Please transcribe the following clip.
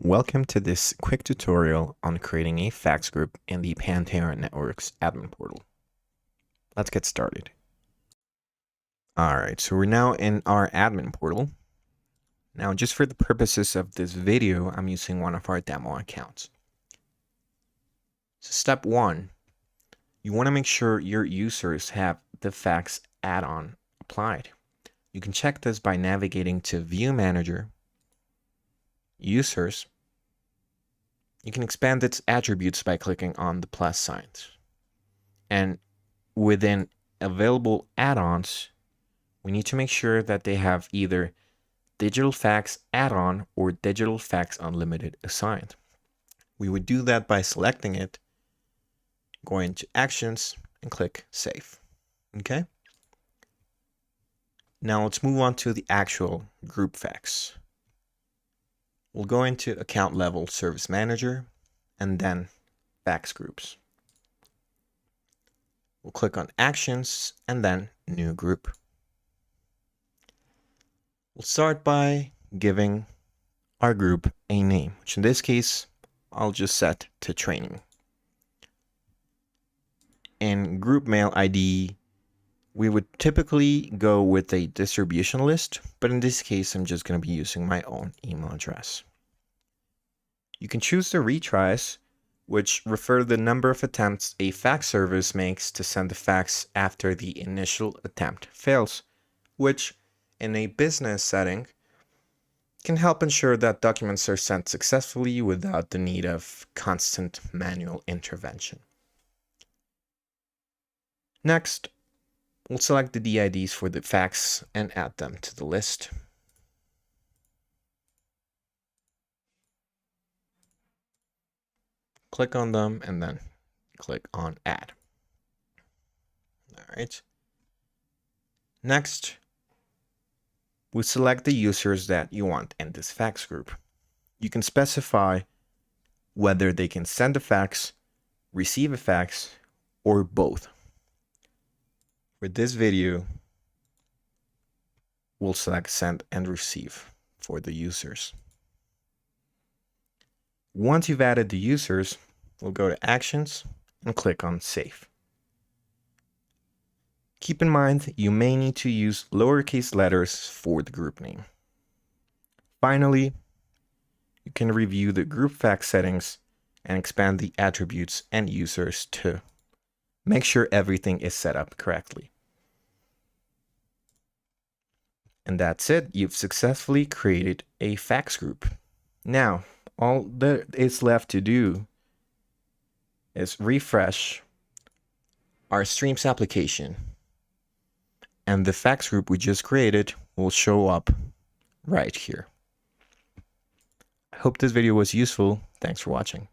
Welcome to this quick tutorial on creating a fax group in the Panterra Networks admin portal. Let's get started. Alright, so we're now in our admin portal. Now, just for the purposes of this video, I'm using one of our demo accounts. So step 1, you want to make sure your users have the fax add-on applied. You can check this by navigating to View Manager, Users. You can expand its attributes by clicking on the plus signs. And within available add-ons, we need to make sure that they have either Digital Fax Add-on or Digital Fax Unlimited assigned. We would do that by selecting it, going to Actions, and click Save. Okay? Now let's move on to the actual group fax. We'll go into Account Level Service Manager and then Fax Groups. We'll click on Actions and then New Group. We'll start by giving our group a name, which in this case, I'll just set to Training. In Group Mail ID, we would typically go with a distribution list, but in this case, I'm just going to be using my own email address. You can choose the retries, which refer to the number of attempts a fax service makes to send a fax after the initial attempt fails, which in a business setting can help ensure that documents are sent successfully without the need of constant manual intervention. Next, we'll select the DIDs for the fax and add them to the list. Click on them and then click on Add. All right. Next, we select the users that you want in this fax group. You can specify whether they can send a fax, receive a fax, or both. For this video, we'll select Send and Receive for the users. Once you've added the users, we'll go to Actions and click on Save. Keep in mind, you may need to use lowercase letters for the group name. Finally, you can review the group fax settings and expand the attributes and users to make sure everything is set up correctly. And that's it. You've successfully created a fax group. Now, all that is left to do is refresh our Streams application, and the fax group we just created will show up right here. I hope this video was useful. Thanks for watching.